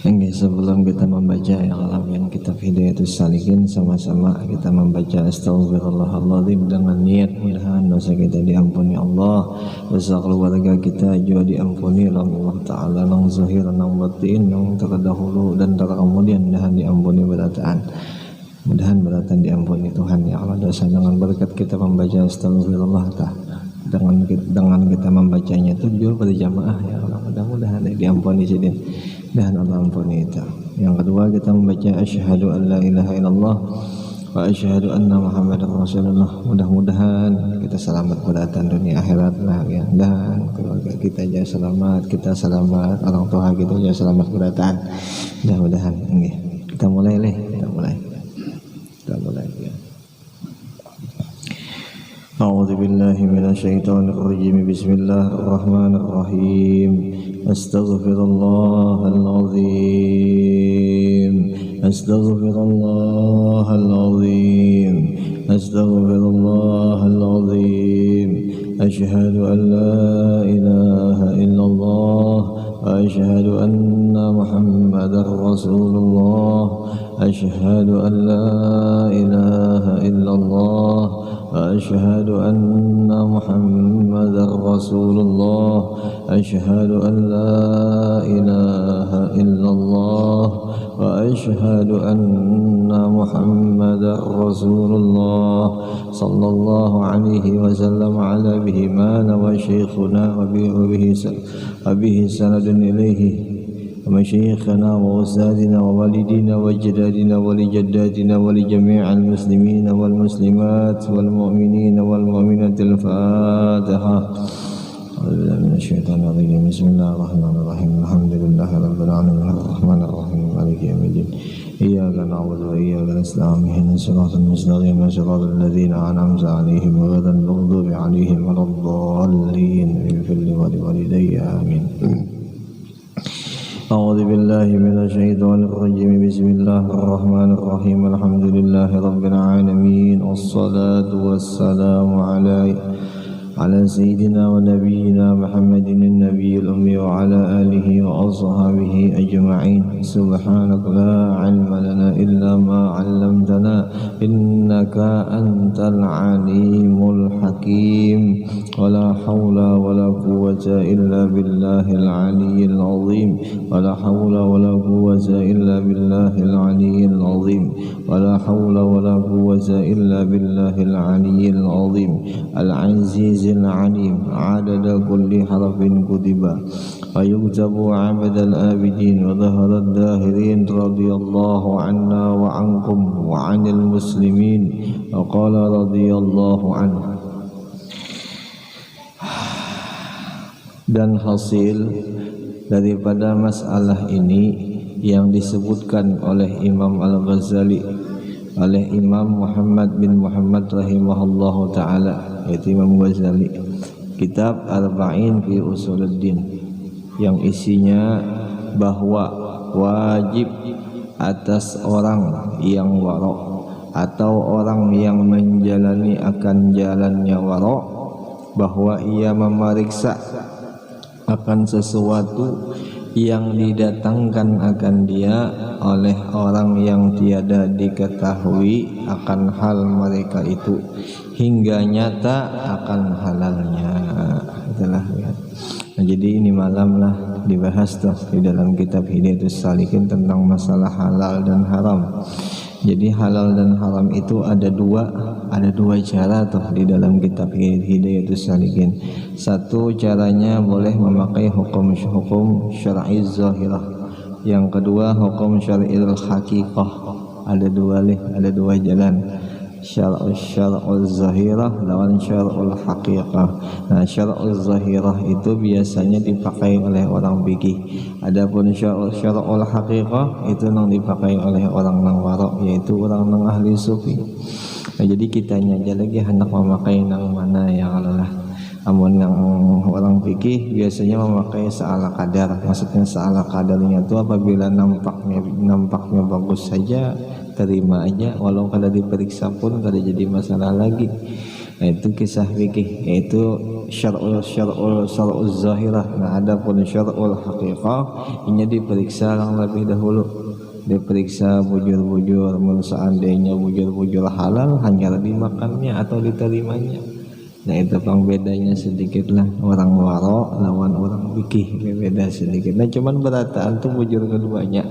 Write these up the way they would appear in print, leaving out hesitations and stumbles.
Oke, sebelum kita membaca yang kitab Hidayatus Salikin, sama-sama kita membaca Astaghfirullahaladzim dengan niat mudahan dosa kita diampuni Allah, dosa keluarga kita juga diampuni Allah Ta'ala, nang zahir nang batin, nang terdahulu dan terkemudian, mudahan diampuni berataan. Mudahan beratan diampuni Tuhan ya Allah dosa dengan berkat kita membaca Astaghfirullah dengan kita membacanya itu juga berjamaah ya Allah, mudah-mudahan diampuni sidin dan Allah ampuni itu. Yang kedua kita membaca asyhadu an la ilaha illallah wa asyhadu anna muhammadar rasulullah. Mudah-mudahan kita selamat beratan dunia akhirat lah ya, dan keluarga kita juga selamat, kita selamat, orang tua kita juga selamat beratan. Mudah-mudahan kita mulai kita mulai ya. A'udzu billahi minasyaitonir rajim. Bismillahirrahmanirrahim. Astaghfirullahal azim. Astaghfirullahal azim. Astaghfirullahal azim. Asyhadu an la ilaha illallah wa asyhadu anna muhammadar rasulullah. Asyhadu an la ilaha illallah وأشهد أن محمدا رسول الله. أشهد أن لا إله إلا الله وأشهد أن محمدا رسول الله صلى الله عليه وسلم على به مان وشيخنا وبه سند إليه ومشايخنا وأستاذنا ووالدينا وجدادنا ولجداتنا ولجميع المسلمين والمسلمات والمؤمنين والمؤمنات. الفاتحة. أعوذ بالله من الشيطان الرجيم. بسم الله الرحمن الرحيم. الحمد لله رب العالمين الرحمن الرحيم مالك يوم الدين. إياك نعبد وإياك نستعين اهدنا الصراط المستقيم صراط الذين أنعمت عليهم غير المغضوب عليهم ولا الضالين. اغفر لي ولوالدي آمين. أعوذ بالله من الشيطان الرجيم. بسم الله الرحمن الرحيم. الحمد لله رب العالمين والصلاة والسلام على سيدنا ونبينا محمد النبي الأمي وعلى آله وأصحابه أجمعين. سبحانك لا علم لنا إلا ما علمتنا إنك أنت العليم الحكيم. ولا حول ولا قوة إلا بالله العلي العظيم. ولا حول ولا قوة إلا بالله العلي العظيم. ولا حول ولا قوة إلا بالله العلي العظيم العزيز العليم. عدد كل حرف كتب ويكتب عبد الآبدين وظهر الداهرين. رضي الله عنا وعنكم وعن المسلمين. وقال رضي الله عنه. Dan hasil daripada masalah ini yang disebutkan oleh Imam Al-Ghazali, oleh Imam Muhammad bin Muhammad rahimahullahu ta'ala, yaitu Imam Ghazali, kitab Arba'in fi Usuluddin, yang isinya bahwa wajib atas orang yang wara' atau orang yang menjalani akan jalannya wara' bahwa ia memeriksa akan sesuatu yang didatangkan akan dia oleh orang yang tiada diketahui akan hal mereka itu hingga nyata akan halalnya. Itulah ya. Nah, jadi ini malam lah dibahas tuh di dalam kitab Hidayatus Salikin tentang masalah halal dan haram. Jadi halal dan haram itu ada dua cara tuh di dalam kitab Hidayatus Salikin. Satu, caranya boleh memakai hukum syar'i zahirah. Yang kedua, hukum syar'il haqiqah. Ada dua jalan. Syar'ul zahirah lawan syar'ul haqiqah. Nah, syar'ul zahirah itu biasanya dipakai oleh orang fikih. Adapun syar'ul haqiqah itu yang dipakai oleh orang nang wara', yaitu orang nang ahli sufi. Nah, jadi kitanya aja lagi hendak memakai nang mana ya Allah. Amun yang orang fikih biasanya memakai seala kadar. Maksudnya seala kadarnya itu apabila nampaknya bagus saja, terima aja, walau kada diperiksa pun kada jadi masalah lagi. Itu kisah fikih, yaitu syar'ul zahirah. Nah, adapun syar'ul haqiqah ini diperiksa yang lebih dahulu, diperiksa bujur-bujur, seandainya bujur-bujur halal hanya dimakannya atau diterimanya. Nah, itu pang bedanya sedikit lah, orang waro lawan orang fikih beda sedikit. Nah, cuman berataan tuh bujur keduanya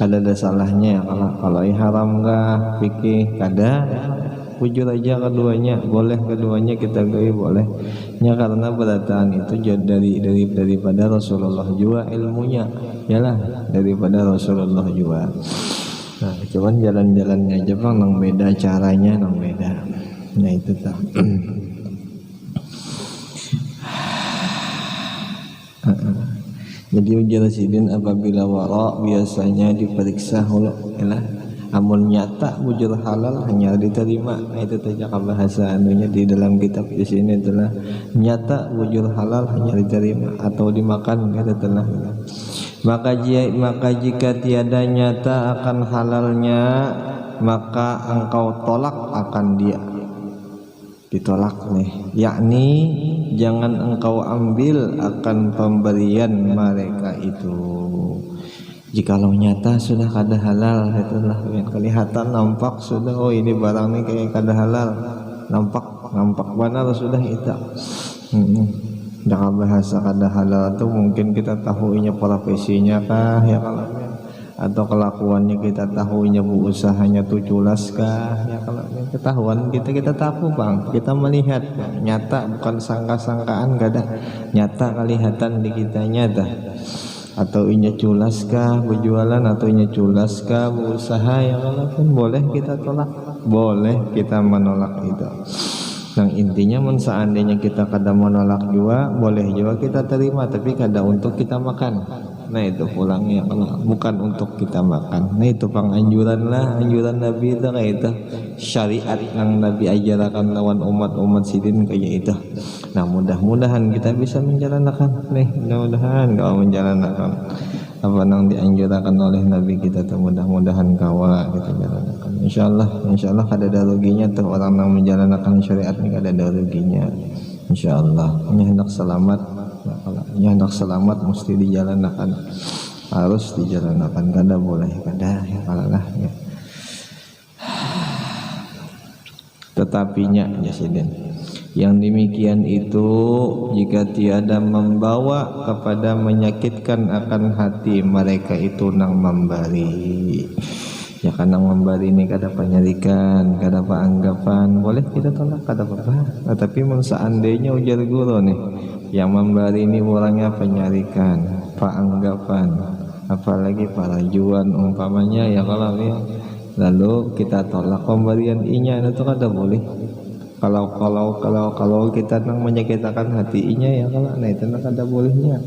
ada salahnya. Kalau haram enggak fikih kada, bujur aja keduanya boleh, keduanya kita gaya boleh nya, karena berataan itu daripada Rasulullah juga ilmunya yalah, daripada Rasulullah juga. Nah, cuman jalan-jalannya aja bang nang beda, caranya nang beda. Nah, itu tak. Jadi ujar sidin apabila wara biasanya diperiksa hulu yalah. Amun nyata bujur halal hanya diterima. Nah, itu saja bahasa anunya di dalam kitab di sini adalah nyata bujur halal hanya diterima atau dimakan kata telah. Maka jika tiada nyata akan halalnya, maka engkau tolak akan dia. Ditolak nih, yakni jangan engkau ambil akan pemberian mereka itu. Jikalau nyata sudah kada halal, itulah kelihatan nampak sudah, oh ini barang ini kayak kada halal, nampak benar sudah itu. Jangan bahasa kada halal itu mungkin kita tahuinya profesinya kah ya, kalau atau kelakuannya kita tahuinya, bu usahanya tuh culas kah ya, kalau ketahuan kita tahu bang, kita melihat bang, nyata bukan sangka-sangkaan, kada nyata kelihatan di kita nyata. Atau inya culas kah berjualan, atau inya culas kah berusaha ya, kalau pun boleh kita tolak, boleh kita menolak itu. Yang intinya seandainya kita kada menolak juga, boleh juga kita terima, tapi kada untuk kita makan. Nah, itu pulangnya kalau bukan untuk kita makan. Nah, itu panganjuran lah, anjuran Nabi itu kayak itu, syariat yang Nabi ajarkan lawan umat sidin kayak itu. Nah, mudah-mudahan kita bisa menjalankan nih, mudah-mudahan kau menjalankan apa yang dianjurkan oleh Nabi kita tuh, mudah-mudahan kawa kita jalankan. Insyaallah kada ada ruginya tuh orang yang menjalankan syariat ini, kada ada ruginya. Insyaallah ini hendak selamat. Kalau hendak selamat mesti dijalankan, harus dijalankan, kada boleh kada ya kalah ya. Tetapinya jasidin yang demikian itu jika tiada membawa kepada menyakitkan akan hati mereka itu nang memberi. Ya kan nang memberi ini kada penyarikan, kada anggapan, boleh kita tolak kada apa-apa. Tapi seandainya ujar guru nih, yang memberi ini orangnya penyarikan, anggapan, apalagi parajuan umpamanya ya, kalau ya lalu kita tolak pemberian inya, itu kada boleh. Kalau kita nang menyakitkan hati inya ya, kalau nah itu kada bolehnya.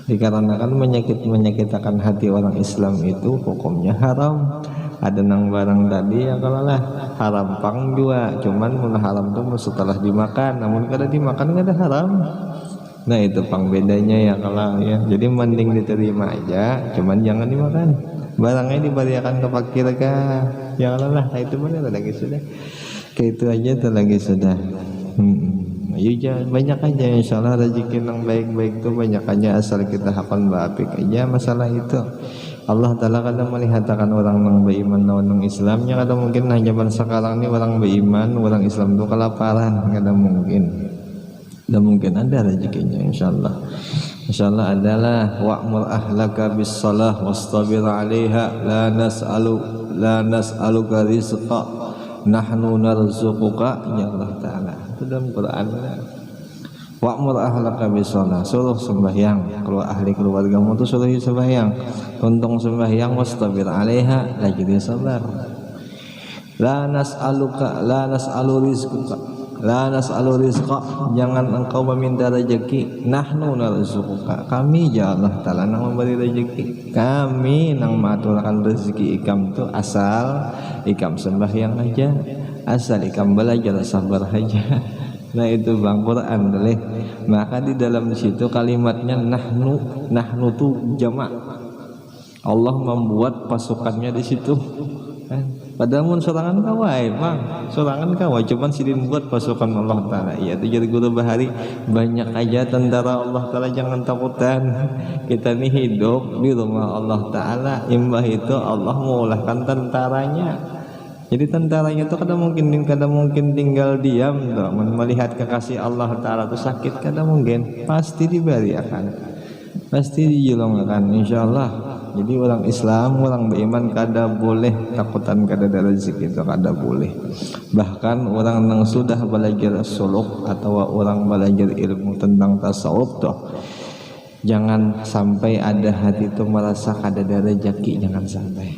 Dikarenakan menyakitkan hati orang Islam itu hukumnya haram. Ada nang barang tadi ya, kalau lah haram pang juga, cuman mun haram tuh setelah dimakan, namun kada dimakan kada haram. Nah, itu pang bedanya ya kalau ya. Jadi mending diterima aja, cuman jangan dimakan. Barangnya diberikan ke fakir kah? Ya kalau lah, itu benar lagi sudah. Kayak itu aja tuh lagi sudah. Ayo banyak aja, insyaallah rezeki yang baik-baik tuh banyak aja, asal kita hakon baapik aja masalah itu. Allah Ta'ala kadang melihatkan orang yang beriman lawan Islamnya, kadang mungkin nah zaman sekarang ini orang beriman, orang Islam itu kelaparan, kadang mungkin ada rezekinya insyaallah adalah wa'mur ahlaka bis salah wastabir 'alaiha la nas'aluka rizqa nahnu narzuquka ya Allah Ta'ala. Itu dalam Quran. Wa'mur ahlaka bis salah, suruh sembahyang, kalau ahli keluargamu itu suruh sembahyang, untung sembahyang, wastabir 'alaiha, lagi dia sabar. La nas'alu rizqa, jangan engkau meminta rezeki, nahnu narzuquka, kami ya Allah Ta'ala nang memberi rezeki, kami nang mengaturkan rezeki ikam tu, asal ikam sembahyang aja, asal ikam belajar sabar aja. Nah, itu bang Quran boleh. Maka di dalam situ kalimatnya nahnu tu jamak, Allah membuat pasukannya di situ kan? Padahal mun sorangan kawai bang, sorangan kawai cuman silin buat pasukan Allah Ta'ala. Iya itu jadi guru bahari banyak aja tentara Allah Ta'ala, jangan takutan. Kita nih hidup di rumah Allah Ta'ala, imbah itu Allah mengulahkan tentaranya. Jadi tentaranya itu kadang mungkin tinggal diam tuh, melihat kekasih Allah Ta'ala itu sakit kadang mungkin pasti diberiakan, pasti dijolongkan insyaallah. Jadi orang Islam, orang beriman kada boleh takutan kada ada rezeki itu kada boleh. Bahkan orang yang sudah belajar suluk atau orang belajar ilmu tentang tasawuf tuh, jangan sampai ada hati itu merasa kada ada rezeki, jangan sampai.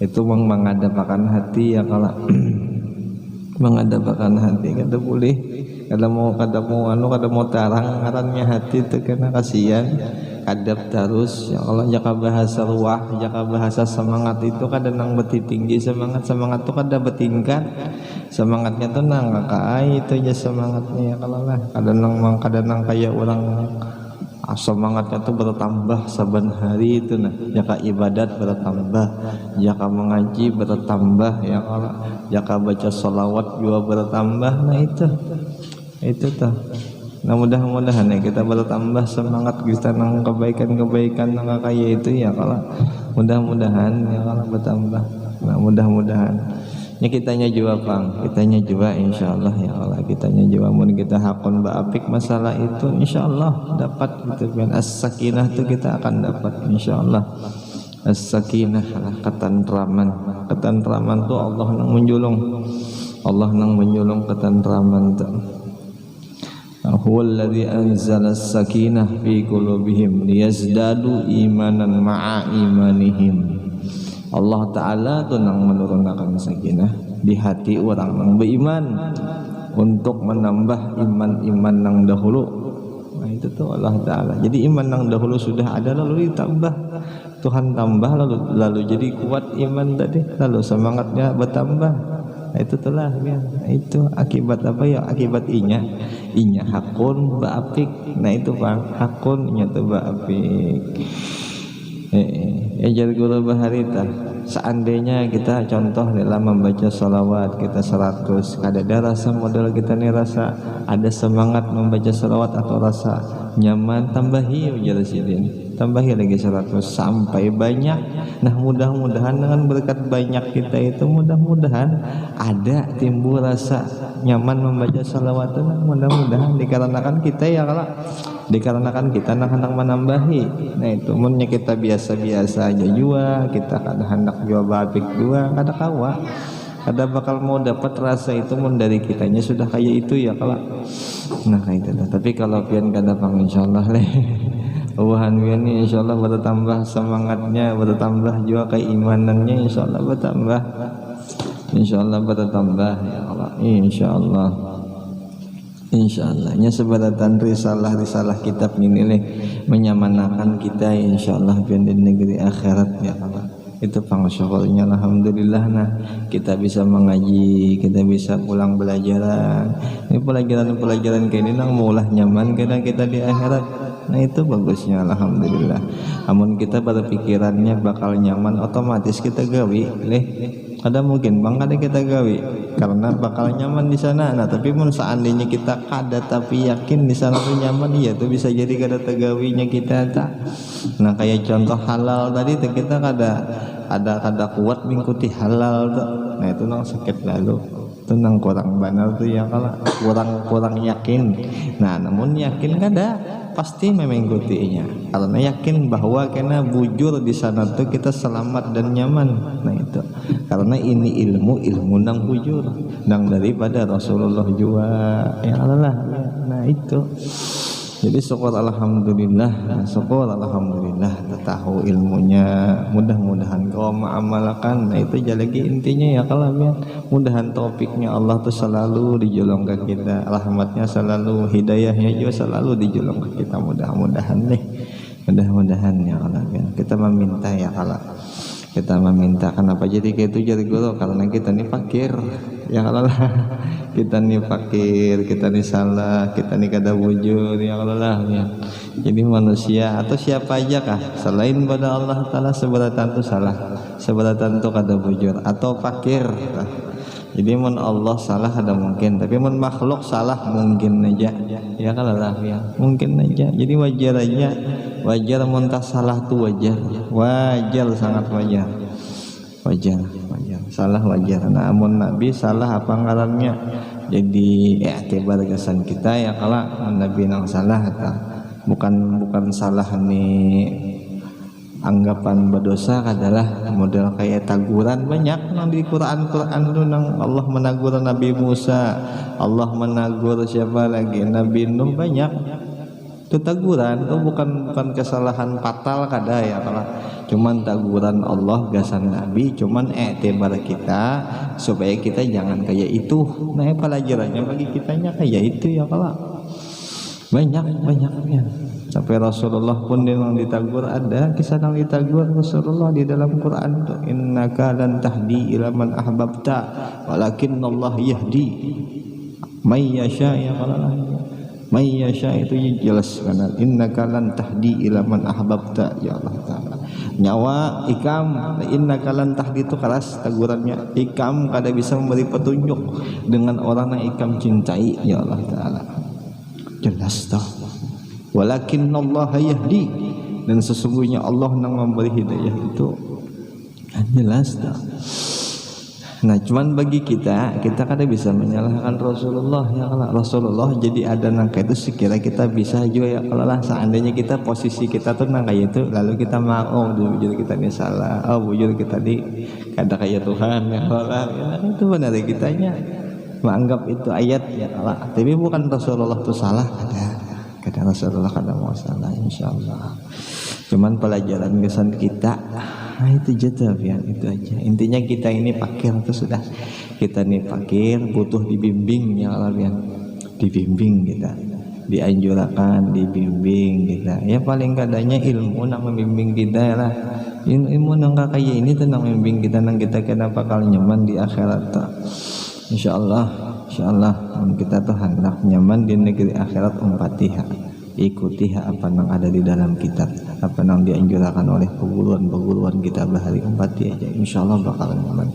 Itu mengadapakan hati ya kalau mengadapakan hati kada boleh. Kada mau tarang ngarannya hati itu karena kasihan. Adab terus ya Allah, jaka bahasa ruah, jaka bahasa semangat itu kadang nang beti tinggi, semangat tuh kada betingkat, semangatnya tuh nang kakai itu aja semangatnya ya kalau lah kadang nang kayak orang semangatnya tuh bertambah saban hari itu nah, jaka ibadat bertambah, jaka mengaji bertambah ya kalau, jaka baca sholawat juga bertambah, nah itu tuh. Nah mudah-mudahan ya kita bertambah semangat kita nang kebaikan nang kaya itu ya kalau mudah-mudahan ya kalau bertambah. Nah mudah-mudahan ya kitanya juga bang, kitanya juga insyaallah ya Allah, kitanya juga mun kita hakun baapik masalah itu insyaallah dapat gitu kan. As-sakinah itu kita akan dapat insyaallah. As-sakinah ketentraman tuh Allah nang menjulung ketentraman tuh. Huwallazi anzala as-sakinah fi qulubihim liyazdadu imanan ma'a imanihim. Allah Ta'ala tuh nang menurunkan sakinah di hati orang yang beriman untuk menambah iman nang dahulu. Nah itu tuh Allah Ta'ala. Jadi iman nang dahulu sudah ada lalu ditambah, Tuhan tambah lalu jadi kuat iman tadi, lalu semangatnya bertambah. Nah itu telah ya. Itu akibat apa ya? Akibat inya hakun baapik. Nah itu bang, hakun inya tuh baapik. Jadi guru baharita, seandainya kita contoh dalam membaca sholawat kita 100, ada rasa modal kita nih rasa ada semangat membaca sholawat atau rasa nyaman, tambahi ujar sidin, tambahi lagi 100 sampai banyak. Nah mudah-mudahan dengan berkat banyak kita itu mudah-mudahan ada timbul rasa nyaman membaca sholawat itu. Mudah-mudahan dikarenakan kita ya kalau dikarenakan kita hendak menambahi. Nah itu munnya kita biasa-biasa aja jua, kita kada hendak jua babik jua, kada kawa, kada bakal mau dapat rasa itu mun dari kitanya sudah kayak itu ya kalau. Nah kayak itu. Tapi kalau pian kada pang insyaallah leh Tuhan ini insyaallah bertambah semangatnya, bertambah juga keimanannya insyaallah bertambah. Insyaallah bertambah ya Allah. Insyaallah nya sebaratan risalah kitab ini leh menyamanakan kita insyaallah di negeri akhirat ya Allah. Itu pangsyukurnya alhamdulillah. Nah kita bisa mengaji, kita bisa pulang belajaran. Ini pelajaran kayak ini nang maulah nyaman karena kita di akhirat. Nah itu bagusnya alhamdulillah. Amun kita berpikirannya bakal nyaman, otomatis kita gawi leh. Ada mungkin bang kada kita gawi karena bakal nyaman di sana. Nah tapi mun seandainya kita kada tapi yakin di sana tuh nyaman, iya tuh bisa jadi kada tegawinya kita tak. Nah kayak contoh halal tadi tuh kita kada kuat mengikuti halal tuh. Nah itu nang sakit lalu, itu nang kurang benar tuh ya kalau kurang yakin. Nah namun yakin kada pasti mengikutinya karena yakin bahwa kena bujur di sana tuh kita selamat dan nyaman. Nah itu karena ini ilmu nang bujur nang daripada Rasulullah juga ya Allah. Nah itu jadi syukur alhamdulillah tahu ilmunya, mudah-mudahan kau mengamalkan. Nah itu lagi intinya ya kalau ya mudahan taufiknya Allah tuh selalu dijolongkan kita, rahmatnya selalu, hidayahnya juga selalu dijolongkan kita, mudah-mudahan ya Allah ya. Kita meminta ya Allah, kita meminta kenapa jadi kayak itu jadi guru karena kita nih fakir ya Allah. Kita nih fakir, kita nih salah, kita nih kada wujud ya Allah ya. Jadi manusia atau siapa aja kah selain pada Allah Ta'ala seberatan itu salah, seberatan itu kada bujur atau fakir. Jadi mun Allah salah ada mungkin, tapi mun makhluk salah mungkin aja. Ya kalau lah ya mungkin aja. Jadi wajar aja, wajar mun tak salah tuh wajar, wajar sangat wajar, wajar, wajar. Salah wajar. Nah mun Nabi salah apa ngarannya? Jadi i'tibar kesan kita ya kalau Nabi nang salah bukan salah nih anggapan berdosa adalah model kayak taguran banyak nang di Quran itu nang Allah menagur Nabi Musa, Allah menagur siapa lagi Nabi Nuh banyak itu taguran itu bukan kesalahan fatal kada ya kalau cuman taguran Allah gasan Nabi cuman i'tibar kita supaya kita jangan kayak itu. Nah pelajarannya bagi kitanya kayak itu ya kalau banyak ya. Sampai Rasulullah pun yang ditagur, ada kisah yang ditagur Rasulullah di dalam Quran itu, innaka lan tahdi ila man ahbabta walakinallah yahdi may yasha ya Allah. May yasha itu jelas karena innaka lan tahdi ila man ahbabta ya Allah Ta'ala. Nyawa ikam innaka lan tahdi itu keras tagurannya, ikam kada bisa memberi petunjuk dengan orang yang ikam cintai ya Allah Ta'ala. Jelas dah. Walakinnallaha yahdi, dan sesungguhnya Allah yang memberi hidayah itu jelas dah. Nah cuman bagi kita kada bisa menyalahkan Rasulullah ya Allah. Rasulullah jadi ada nangka itu sekira kita bisa juga ya kalau lah seandainya kita posisi kita tuh nangka itu lalu kita mau bujur kita ini salah, bujur kita di kada kayak Tuhan ya Allah ya, itu benar kitanya menganggap itu ayat ya Allah, tapi bukan Rasulullah itu salah kada Rasulullah kada mau salah insyaallah. Cuman pelajaran kesan kita itu jatuh ya, itu aja intinya. Kita ini fakir itu sudah, kita ini fakir butuh dibimbing ya Allah ya, dibimbing kita, dianjurkan dibimbing kita ya, paling kadanya ilmu nang membimbing kita lah, ilmu nang kayak ini tuh nang membimbing kita nang kita kena bakal nyaman di akhirat insyaallah. Insyaallah kita tuh hendak nyaman di negeri akhirat, umpatiha ikutiha apa yang ada di dalam kitab, apa yang dianjurkan oleh peguruan kita bahari umpati aja insyaallah bakal nyaman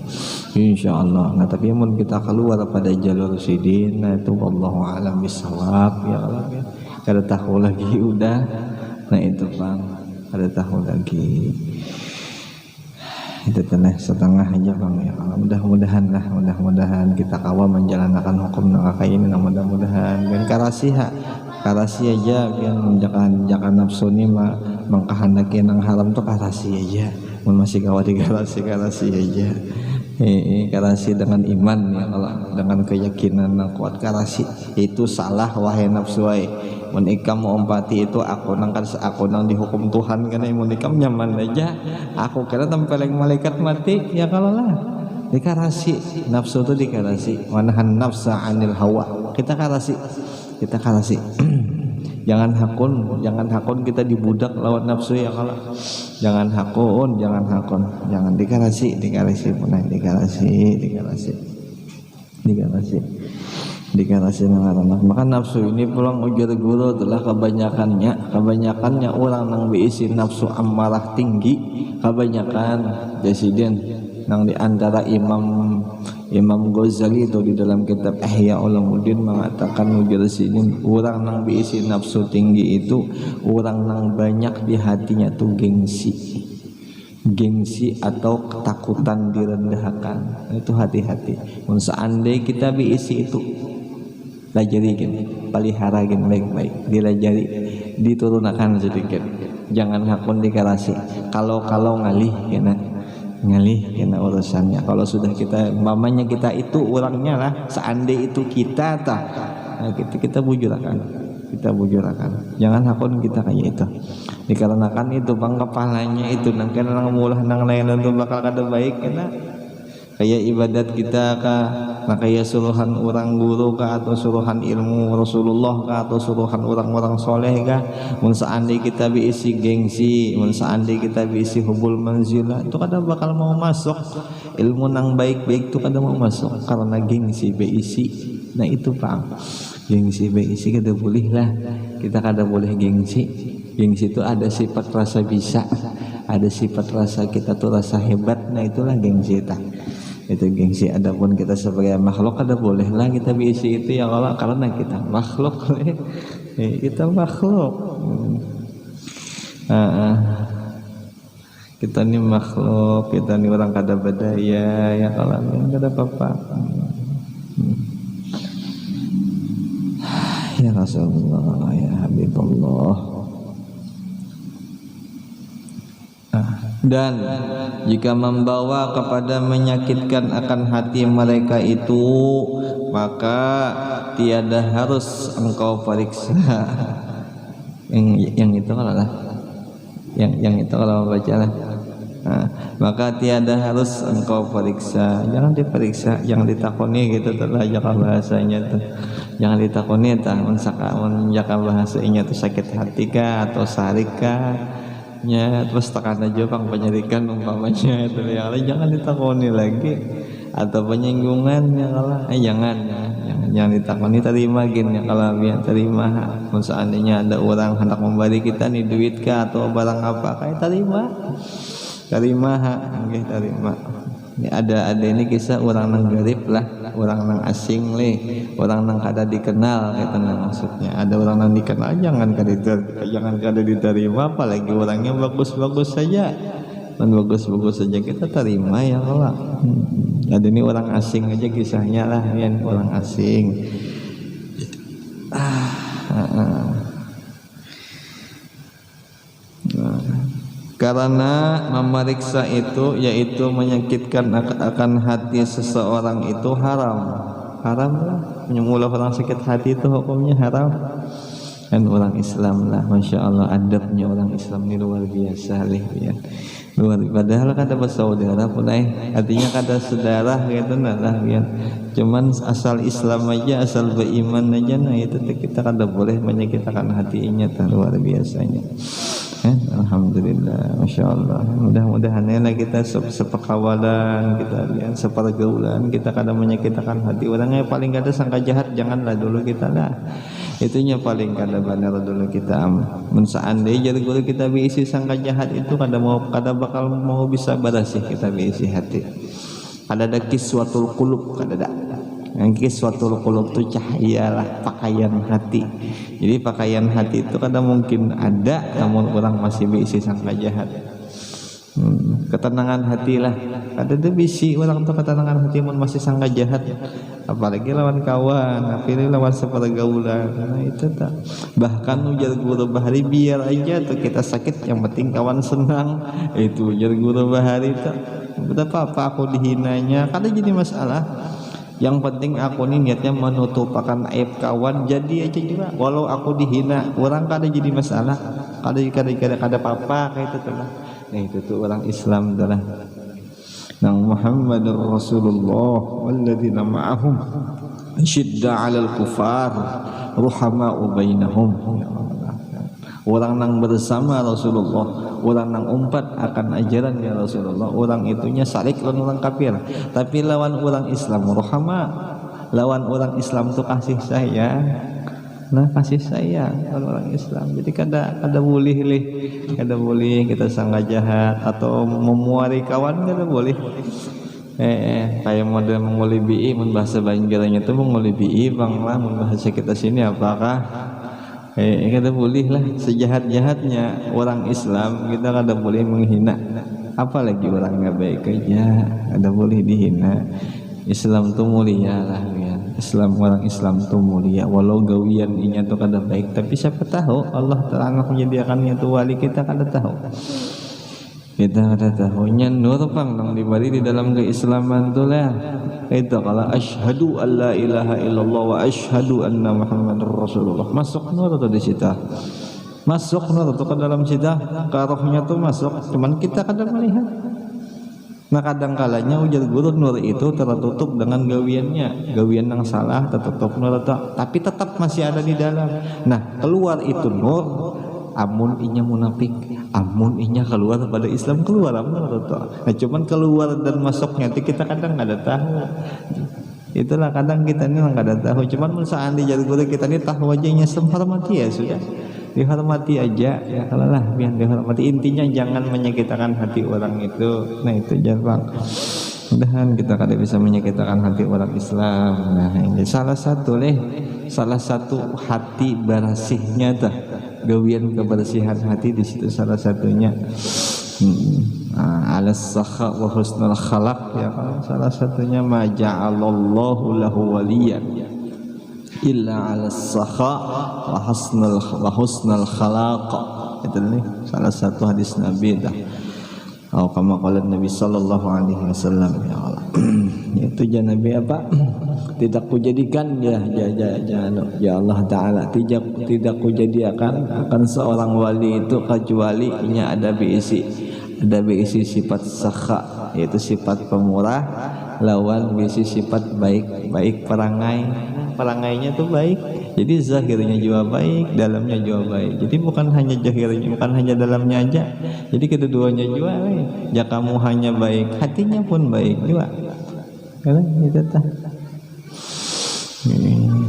insyaallah. Nah tapi mun kita keluar pada jalur sidin, nah itu wallahu alam bisawab ya Allah ya. Kada tahu lagi udah, nah itu Bang kada tahu lagi itu teneh setengah aja Bang ya. Mudah-mudahan kita kawal menjalankan hukum nangka ini, mudah-mudahan dan karasi aja biar jangan nafsu ni mengkehendaki nang haram tuh karasi aja, masih kawati karasi aja. Karasi dengan iman ya kalau dengan keyakinan yang kuat karasi itu salah wahai nafsu wae. Mun ikam mau umpati itu aku nang dihukum Tuhan karena mun ikam nyaman aja aku kira tempeleng malaikat mati ya kalau lah dikarasi nafsu itu dikarasi wanahan nafsa anil hawa kita karasi jangan hakun kita dibudak lawan nafsu ya kalau jangan hakun jangan dikarasi punah dikarasi anak. Maka nafsu ini pulang ujar guru telah kebanyakannya orang nang diisi nafsu amarah tinggi, kebanyakan presiden nang diantara Imam Ghazali itu di dalam kitab Ihya Ulumuddin mengatakan ujar sini orang nang diisi nafsu tinggi itu orang nang banyak di hatinya tuh gengsi atau ketakutan direndahkan. Itu hati-hati. Seandainya kita diisi itu lajari pelihara baik-baik, dilajari diturunkan sedikit, jangan hakun dikarasi. Kalau ngalih kena urusannya. Kalau sudah kita mamanya kita itu orangnya lah, seandainya itu kita kita bujurakan, jangan hakun kita kayak itu. Dikarenakan itu bang kepalanya itu nang mulah nang lain itu bakal kada baik kena kayak ibadat kita kah, nah kayak suruhan orang guru kah, atau suruhan ilmu Rasulullah kah, atau suruhan orang-orang soleh kah. Mun seandainya kita diisi gengsi, mun seandainya kita diisi hubul manzilah, itu kadang bakal mau masuk ilmu nang baik-baik itu kadang mau masuk karena gengsi beisi. Nah itu Pak, gengsi beisi kada boleh lah, kita kada boleh gengsi. Gengsi itu ada sifat rasa bisa, ada sifat rasa kita tuh rasa hebat. Nah itulah gengsi itu gengsi. Adapun kita sebagai makhluk ada bolehlah kita bisi itu ya Allah, karena kita makhluk. Kita makhluk. Kita ini makhluk, kita ini orang kada badaya ya kalau kada apa-apa. Ya Rasulullah, ya Habibullah. Dan jika membawa kepada menyakitkan akan hati mereka itu, maka tiada harus engkau periksa. Yang itu kalau lah, yang itu kalau baca lah. Maka tiada harus engkau periksa. Jangan diperiksa, jangan ditakoni gitu telah jaka bahasanya tuh. Jangan ditakoni tah menjaka bahasanya tuh sakit hati kah atau sarik kah. Ya, terus tekan aja pang penyerikan umpamanya itu ya, jangan ditakoni lagi, atau penyinggungan ya kalau jangan ditakoni, terima gini ya kalau biar terima. Seandainya ada orang hendak memberi kita nih duit kah atau barang apa kayak terima nggih terima. Ini ada ini kisah orang nang garib lah, orang nang asing orang nang kada dikenal gitu maksudnya. Ada orang nang dikenal jangan kada diterima, apalagi orangnya bagus-bagus saja. Dan bagus-bagus saja kita terima ya Allah. Ada ini orang asing aja kisahnya lah, ya orang asing. Karena memeriksa itu yaitu menyakitkan akan hati seseorang itu haram lah. Menyemula orang sakit hati itu hukumnya haram. Dan orang Islam lah, masya Allah adabnya orang Islam ini luar biasa ya. Padahal kata bersaudara pun artinya kata saudara gitu lah ya. Cuman asal Islam aja, asal beriman aja, nah itu kita kada boleh menyakitkan hatinya, luar biasanya. Alhamdulillah, masya Allah. Mudah-mudahan kita sepekawalan, kita lihat sepergaulan, kita kadang menyakitkan hati orangnya. Paling kada sangka jahat, janganlah dulu kita lah. Itunya paling kada benar dulu kita. Seandainya jadi guru kita diisi sangka jahat itu kada bakal mau bisa berasih kita diisi hati. Kada ada kiswatul qulub, kada ada. Yang kiswatul qulub itu cahayalah pakaian hati. Jadi pakaian hati itu kadang mungkin ada, namun orang masih bisi sangka jahat. Ketenangan hati lah. Ada bisi orang tuh ketenangan hati mun masih sangka jahat. Apalagi lawan kawan, apalagi lawan sepergaulan. Nah itu tak. Bahkan ujar guru bahari biar aja tuh kita sakit, yang penting kawan senang. Itu ujar guru bahari tak. Betapa apa aku dihinanya, kada jadi masalah. Yang penting aku ini niatnya menutup akan aib kawan, jadi aja juga. Walau aku dihina, orang kada jadi masalah, kada apa-apa kayak itu telah. Nah itu tuh orang Islam adalah nang Muhammadur Rasulullah walladzina ma'ahum syidda 'alal kufar ruhama'u bainahum. Orang nang bersama Rasulullah, orang nang umpat akan ajaran ya Rasulullah, orang itunya sarik lawan orang kafir, tapi lawan orang Islam rohama, lawan orang Islam tuh kasih sayang. Nah kasih sayang lawan orang Islam. Jadi kada boleh kita sangka jahat atau memuari kawan, kada boleh. Kayak model mengulibi, mun bahasa Banjarnya tuh mengulibi bang lah, mun bahasa kita sini apakah kita boleh lah sejahat-jahatnya orang Islam, kita kada boleh menghina, apalagi orang nggak baik aja kada boleh dihina. Islam tuh mulia lah ya. Orang Islam tuh mulia, walau gawian inya tuh kada baik, tapi siapa tahu Allah Ta'ala menyediakannya tuh wali, kita kada tahu. Kita kada tahunya nur pang nang diberi di dalam keislaman tuh lah. Itu kalau asyhadu alla ilaha illallah wa asyhadu anna muhammadar rasulullah, masuk nur tuh di situ. Masuk nur tuh ke dalam situ, ke rohnya tuh masuk, cuman kita kadang melihat. Nah kadang kalanya ujar guru nur itu tertutup dengan gawiannya, gawian yang salah tertutup nur itu, tapi tetap masih ada di dalam. Nah keluar itu nur, amun inya munafik, amun inya keluar pada Islam, keluar amun itu. Nah cuman keluar dan masuknya itu kita kadang nggak ada tahu. Itulah kadang kita ini nggak ada tahu. Cuman seandainya jadi guru kita ini tahu aja nya sempat mati ya sudah. dihormati aja ya kalau lah biar dihormati, intinya jangan menyakitkan hati orang itu. Nah itu jangan, mudahan kita kada bisa menyakitkan hati orang Islam. Nah ini salah satu hati bersihnya tuh, gawian kebersihan hati di situ salah satunya. Alas sakha wa husnul khalaq ya kan, salah satunya ma ja'alallahu lahu waliyan illa alas sakha wa husnul khalaq. Itu nih salah satu hadis Nabi dah. Atau kama qala Nabi sallallahu alaihi wasallam ya Allah. Itu Nabi apa? Tidak kujadikan ya Allah Ta'ala, tidak kujadikan akan seorang wali itu kecuali nya ada berisi sifat sakha, yaitu sifat pemurah, lawan berisi sifat baik perangainya tuh baik. Jadi zahirnya juga baik, dalamnya juga baik. Jadi bukan hanya zahirnya, bukan hanya dalamnya aja. Jadi kedua-duanya juga baik. Jika kamu hanya baik, hatinya pun baik juga. Karena itu tah.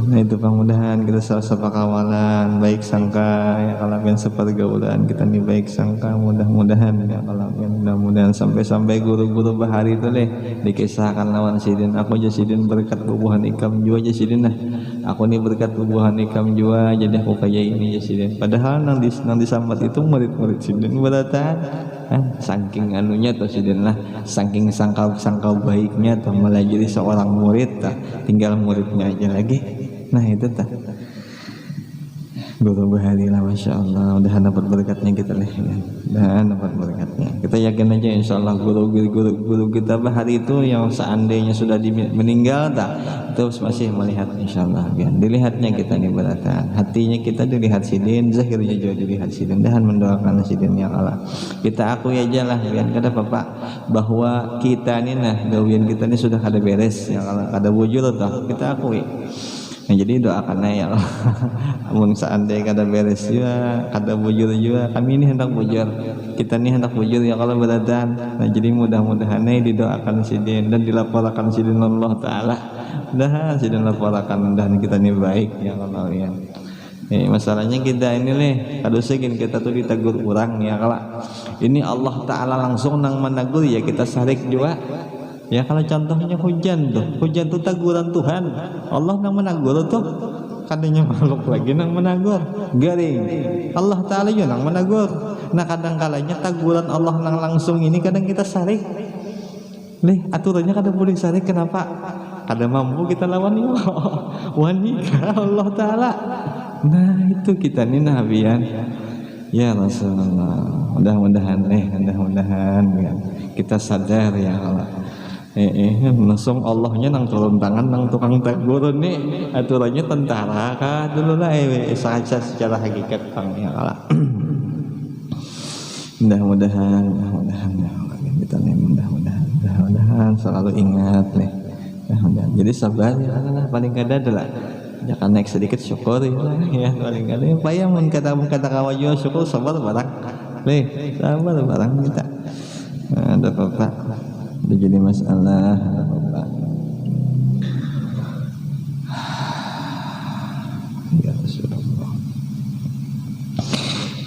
Nah itu mudah-mudahan kita sama-sama kawalan baik sangka ya kalau yang sepergaulan kita nih baik sangka, mudah-mudahan ya kalau mudah-mudahan sampai guru-guru bahari itu deh dikisahkan lawan sidin, aku jasidin berkat bubuhan ikam jua jasidin, nah aku nih berkat bubuhan ikam jua jadi aku kayak ini jasidin, padahal nang disambat itu murid-murid sidin beratan saking anunya tuh sidin lah, saking sangka baiknya tuh malah jadi seorang murid tak tinggal muridnya aja lagi. Nah itu tak guru bahari lah, masya Allah, udah dapat berkatnya kita lah ya. Dan dapat berkatnya kita yakin aja insya Allah guru kita bahari itu yang seandainya sudah meninggal tak terus masih melihat insya Allah ya. Dilihatnya kita nih beratan, hatinya kita dilihat sidin, zahirnya juga dilihat sidin, dan mendoakan sidin ya Allah. Kita akui aja lah ya kata Bapak bahwa kita ini nah gawian kita ini sudah ada beres ya Allah, ada wujud tuh kita akui. Nah, jadi doakan ya Allah. Amun seandainya kada beres juga, kada bujur juga, kami ini hendak bujur, kita ini hendak bujur ya kalau beratan. Nah jadi mudah-mudahan didoakan sidin dan dilaporkan sidin Allah Ta'ala. Mudahan sidin laporkan dan kita ini baik ya Allah ya. Masalahnya kita ini nih, kalau segini kita tuh ditegur orang ya kalau ini Allah Ta'ala langsung nang menegur ya kita sarik juga. Ya kalau contohnya hujan tuh teguran Tuhan, Allah nang menegur tuh, kadangnya makhluk lagi nang menegur, garing, Allah Ta'ala juga nang menegur. Nah kadang kalanya teguran Allah nang langsung ini kadang kita sarik, aturannya kadang boleh sarik, kenapa? Kadang mampu kita lawan ya wanika Allah Ta'ala. Nah itu kita nih nabian ya Rasulullah. Mudah-mudahan ya, kita sadar ya Allah. Langsung Allahnya nang turun tangan nang tukang tegur nih, aturannya tentara kah dulu lah saja secara hakikat bang ya Allah. Mudah-mudahan kita nih mudah-mudahan selalu ingat nih. Jadi sabar ya Allah, paling kada adalah jangan naik sedikit syukur ya paling kada payah mun kata kawaju syukur sabar barang sabar barang kita ada apa jadi masalah apa ya Rasulullah.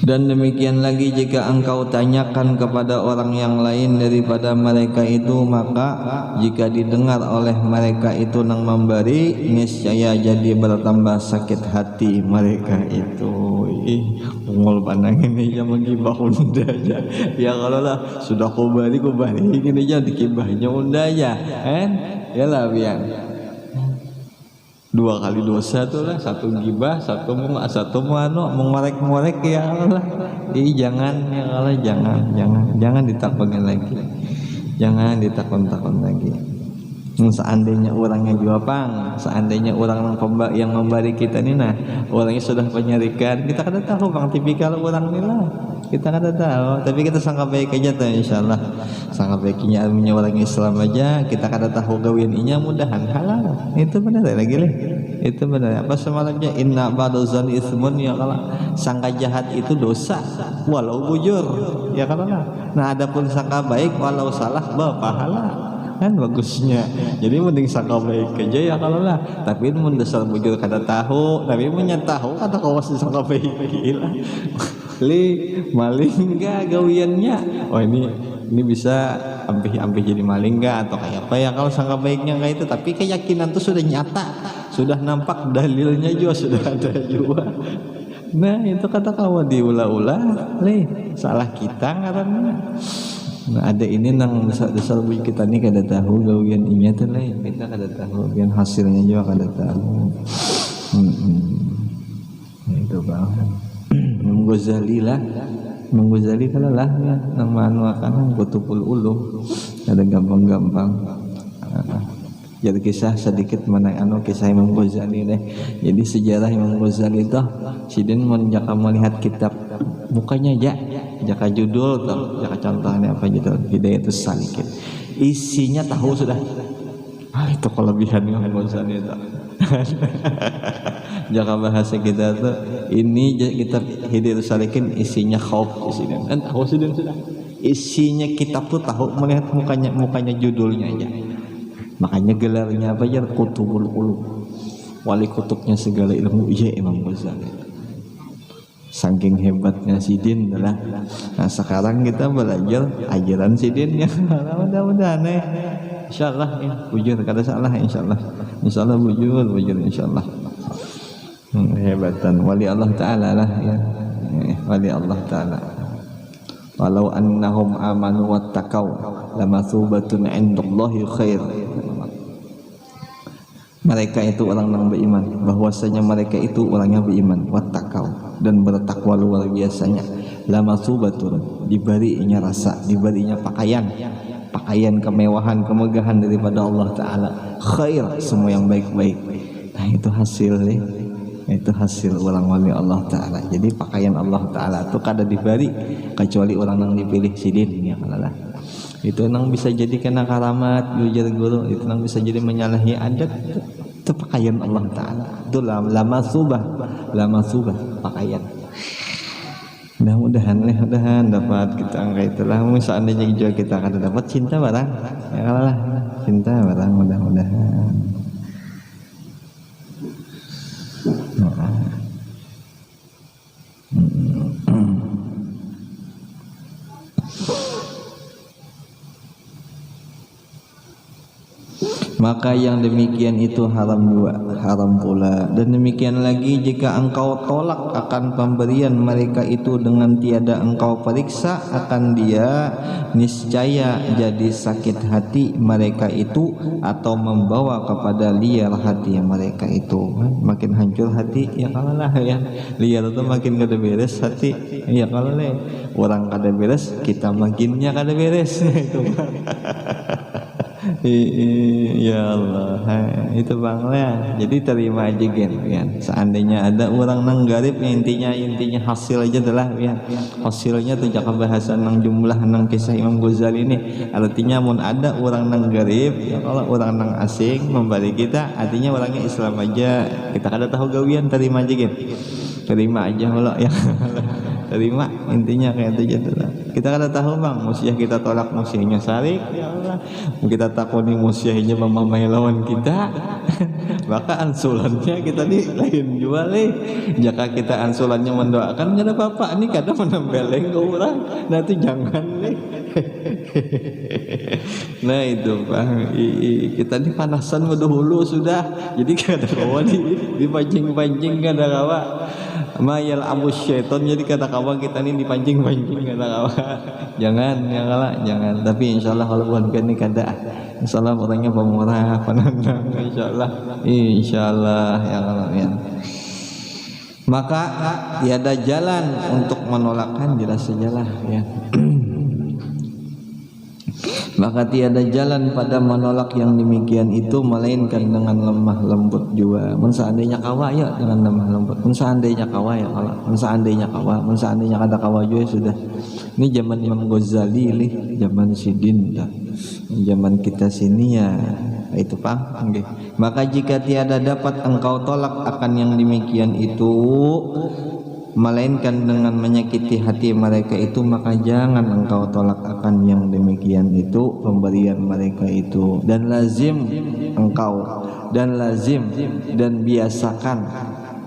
Dan demikian lagi jika engkau tanyakan kepada orang yang lain daripada mereka itu, maka jika didengar oleh mereka itu nang memberi, niscaya jadi bertambah sakit hati mereka itu. Pengol pandang ini aja menggibah unda aja ya kalau lah sudah kubari ini aja dikibahnya unda aja ya lah biar dua kali dosa tuh lah, satu gibah, satu mengorek ya Allah. Jadi jangan ya Allah, jangan ditakutkan lagi, jangan ditakut-takut lagi. Seandainya orangnya juga seandainya orang yang memberi kita ini nah orangnya sudah penyarikan, kita kada tahu bang tipikal orang ini lah, kita kada tahu, tapi kita sangka baik aja tuh insyaallah, sangka baiknya ilmunya orang Islam aja, kita kada tahu gawin inya mudahan halal. Itu benar lagi itu benar apa semalamnya inna ba'duzan ismun ya kalau sangka jahat itu dosa walau bujur ya kalau nah adapun sangka baik walau salah pahala. kan bagusnya. Jadi mending sangka baik aja ya kalau lah. Tapi mun dasar bujur kada tahu, tapi punya tahu kata kawas sangka baik gila. Li maling enggak gawiannya. Oh ini bisa ampih jadi maling enggak atau kayak apa ya kalau sangka baiknya enggak itu, tapi keyakinan tuh sudah nyata, sudah nampak dalilnya juga sudah ada juga. Nah itu kata kawan diulah-ulah, salah kita karena nah ada ini nang dasar bui kita nih kada tahu gawian inya tuh kita kada tahu gawian hasilnya juga kada tahu. Itu bang. Imam Ghazali kalau lah ya nang manu akan Qutbul Ulum ada gampang-gampang. Jadi kisah sedikit mengenai kisah Imam Ghazali deh. Jadi sejarah Imam Ghazali itu sidin menjaka melihat kitab mukanya jaka judul atau jaka contohnya apa judul Hidayatus Salikin. Isinya tahu sudah. Itu kelebihan Imam Ghazali itu. Jaka bahasa kita tuh ini kitab Hidayatus Salikin isinya khauf isinya. Dan tahu sudah. Isinya kitab tuh tahu melihat mukanya judulnya aja. Makanya gelarnya apa ya Qutbul Ulum, wali kutubnya segala ilmu. Iya Imam Ghazali saking hebatnya Sidin adalah. Nah sekarang kita belajar ajaran Sidin ya. Mudah-mudahan insyaallah ya bujur kada salah insyaallah bujur insyaallah. Hebatan wali Allah taala lah ya, wali Allah taala. Walau annahum amanu wattaqau lamatsubatun indallahi khair. Mereka itu orang yang beriman, bahwasanya mereka itu orangnya beriman, wattaqau dan bertakwa luar biasanya. Lamatsubatun diberinya rasa, diberinya pakaian kemewahan, kemegahan daripada Allah taala. Khair semua yang baik-baik. Nah itu hasil itu hasil orang wali Allah taala. Jadi pakaian Allah taala itu kada diberi kecuali orang yang dipilih Sidin ya kalau lah. Itu nang bisa jadi kena karamat ujar guru, itu nang bisa jadi menyalahi adat, itu pakaian Allah taala. Itu lama subah pakaian. Mudah-mudahan dapat kita angkat itulah. Seandainya juga kita akan dapat cinta barang ya kalau lah, cinta barang mudah-mudahan. Maka yang demikian itu haram juga, haram pula. Dan demikian lagi jika engkau tolak akan pemberian mereka itu dengan tiada engkau periksa akan dia, niscaya jadi sakit hati mereka itu atau membawa kepada liar hati mereka itu. Makin hancur hati ya kalau lah ya, liar itu makin kada beres hati ya kalau lah. Orang kada beres kita makinnya kada beres itu. Ya Allah, itu bang lah. Jadi terima aja kan. Seandainya ada orang nang garib, intinya hasil aja adalah ya. Hasilnya tuh jaka bahasan nang jumlah nang kisah Imam Ghazali ini. Artinya mun ada orang nang garib, ya kalau orang nang asing membalik kita, artinya orangnya Islam aja. Kita kada tahu gawian, terima aja kan. Terima aja kalau ya. Terima intinya kayak itu aja. Kita kada tahu bang, musyah kita tolak musyahnya sarik ya Allah. Kita takuni musyahnya memamai lawan kita. Maka ansulannya kita nih lain jual jika kita ansulannya mendoakan ada bapak nih kadang menembeleng ke orang. Nah itu jangan Nah itu bang, kita nih panasan dahulu sudah. Jadi kada kawa dipancing-pancing kada kawa. Mayal abu syaiton, jadi kata kawan kita ini dipancing-pancing kata kawan. Jangan ya kalah, jangan. Tapi insyaallah kalau bukan ini kada. Insyaallah orangnya pemurah, penandang. Insyaallah ya kalah ya. Maka tiada jalan untuk menolakkan jelas sajalah ya. Maka tiada jalan pada menolak yang demikian itu melainkan dengan lemah lembut juga. Seandainya kawa ya dengan lemah lembut. Seandainya kawa ya kalau seandainya kada kawa juga sudah. Ini zaman Imam Ghazali zaman Sidin dah. Zaman kita sini ya itu Pak. Maka jika tiada dapat engkau tolak akan yang demikian itu, melainkan dengan menyakiti hati mereka itu, maka jangan engkau tolak akan yang demikian itu pemberian mereka itu. Dan lazim dan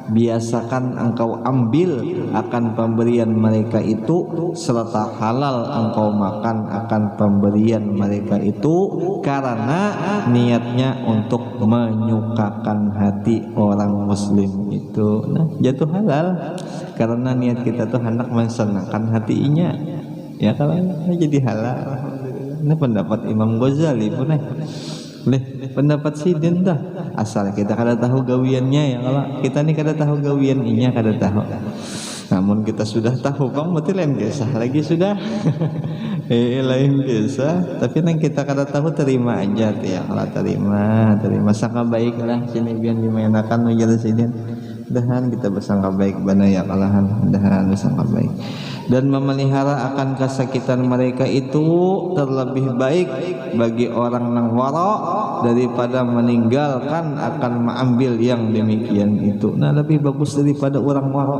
biasakan engkau ambil akan pemberian mereka itu, serta halal engkau makan akan pemberian mereka itu, karena niatnya untuk menyukakan hati orang muslim itu. Nah, jatuh halal karena niat kita tuh hendak mensenangkan hatinya, ya kalau jadi halal. Ini pendapat Imam Ghazali pun pendapat sidin dah, asal kita kada tahu gawiannya, ya kalau kita nih kada tahu gawiannya, kada tahu. Namun kita sudah tahu bang, berarti lain kisah lagi sudah. Lain kisah, tapi nang kita kada tahu terima aja tuh ya, kalau terima sangka baik lah, sini biar dimainakan ujar sidin. Dahan kita bersangka baik bana ya kalahan, dahan bersangka baik. Dan memelihara akan kesakitan mereka itu terlebih baik bagi orang nang wara daripada meninggalkan akan mengambil yang demikian itu. Nah, lebih bagus daripada orang wara.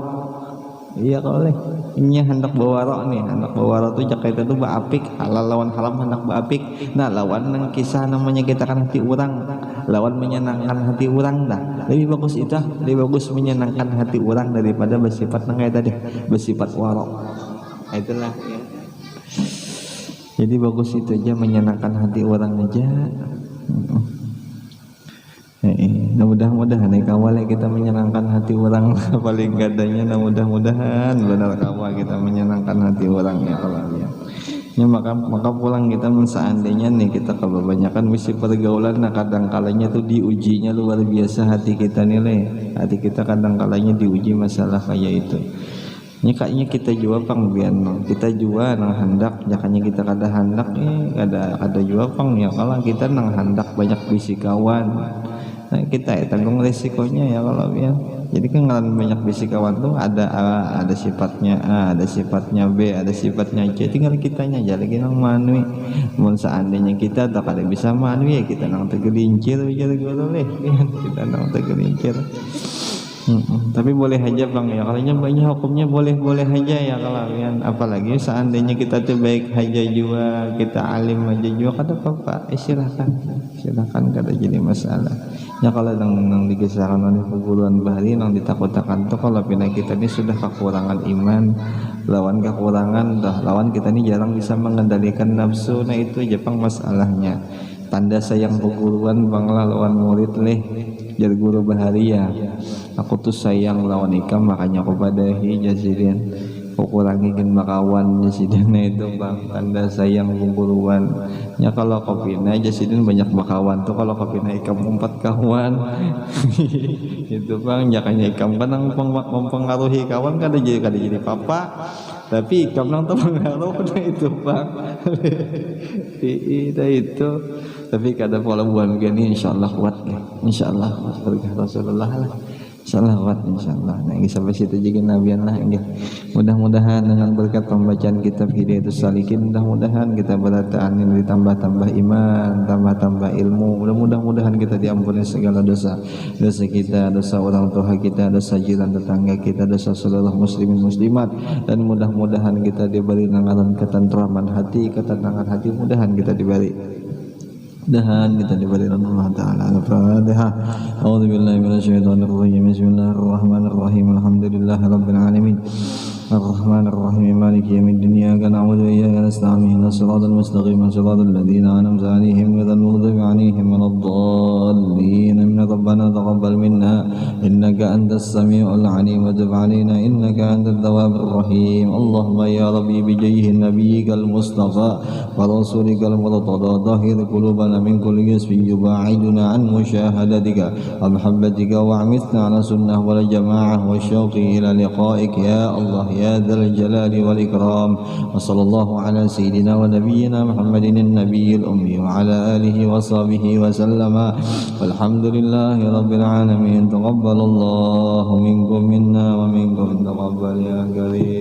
Iya kalau ini hendak bawa nih, hendak bawa tuh jaket itu baapik, halal lawan haram hendak baapik. Nah, lawan nang kisah namanya kita kan hati orang, lawan menyenangkan hati orang dah. Lebih bagus itu, lebih bagus menyenangkan hati orang daripada bersifat nang kayak tadi, bersifat warok. Itulah ya. Jadi bagus itu aja, menyenangkan hati orang aja. Mudah-mudahan kawal kita menyenangkan hati orang paling gadanya. Mudah-mudahan benar kawal kita menyenangkan hati orang ya kalau ya. Ya, maka pulang kita seandainya nih kita kebanyakan misi pergaulan, nah kadang kalanya tuh diujinya luar biasa hati kita nilai. Hati kita kadang kalanya diuji masalah kayak itu. Kayaknya kita jua pang bian, kita jua nang hendak, jakanya kita kada hendak kada jua pang ya kalau kita nang hendak banyak bisi kawan. Nah kita tanggung resikonya ya kalau bian. Jadi kan banyak bisi kawan tuh ada A, ada sifatnya A, ada sifatnya B, ada sifatnya C. Tinggal kitanya aja lagi nang manui. Mun seandainya kita tak ada bisa manui ya kita nang tergelincir jadi boleh kita nang tergelincir. Tapi boleh aja bang ya, kalau banyak hukumnya boleh aja ya kalau kan, apalagi seandainya kita tuh baik aja juga, kita alim aja juga kada apa-apa, silakan kada jadi masalah ya. Kalau nang dikisahkan oleh perguruan bahari nang ditakut-takan tuh kalau pina kita ini sudah kekurangan iman, lawan kekurangan lawan kita ini jarang bisa mengendalikan nafsu. Nah itu aja bang masalahnya. Tanda sayang perguruan banglah lawan murid jadi guru bahari ya, aku tuh sayang lawan ikam makanya aku padahi jasidin, aku kurangin makawan jasidin. Itu bang tanda sayang perguruan ya. Kalau kopina jasidin banyak makawan tuh, kalau kopina ikam 4 kawan itu bang, jakanya ikam kan mempengaruhi kawan kada jadi papa, tapi ikam nang terpengaruh itu bang. Itu tapi kada pola buan gini insyaallah kuat ya. Insyaallah kuat berkah Rasulullah lah. Insyaallah kuat insyaallah. Nah, ini sampai situ juga nabian lah nggih. Mudah-mudahan dengan berkat pembacaan kitab Hidayatus Salikin, mudah-mudahan kita bertahan ditambah-tambah iman, tambah-tambah ilmu. Mudah-mudahan kita diampuni segala dosa kita, dosa orang tua kita, dosa jiran tetangga kita, dosa seluruh muslimin muslimat, dan mudah-mudahan kita diberi nanganan ketentraman hati, ketenangan hati, mudahan kita diberi kita diberi Allah Ta'ala. Al-Fatihah. A'udzubillahi minasyaitonirrajim. Bismillahirrahmanirrahim. Alhamdulillahi rabbil alamin. الرحمن الرحيم مالك يوم الدين إياك نعبد وإياك نستعين الصراط المستقيم صراط الذين أنعمت عليهم غير المغضوب عليهم ولا الضالين ربنا تقبل منا إنك أنت السميع العليم وتب علينا إنك أنت التواب الرحيم. اللهم يا ربي بجاه نبيك المصطفى ورسولك المرتضى طهر قلوبنا من كل جسم يباعدنا عن مشاهدتك ومحبتك، وأعمتنا على سنة والجماعة والشوق إلى لقائك يا الله يا ذا الجلال والإكرام. وصلى الله على سيدنا ونبينا محمد النبي الأمي وعلى آله وصحبه وسلم، والحمد لله رب العالمين. تقبل الله منكم منا ومنكم، تقبل يا كريم.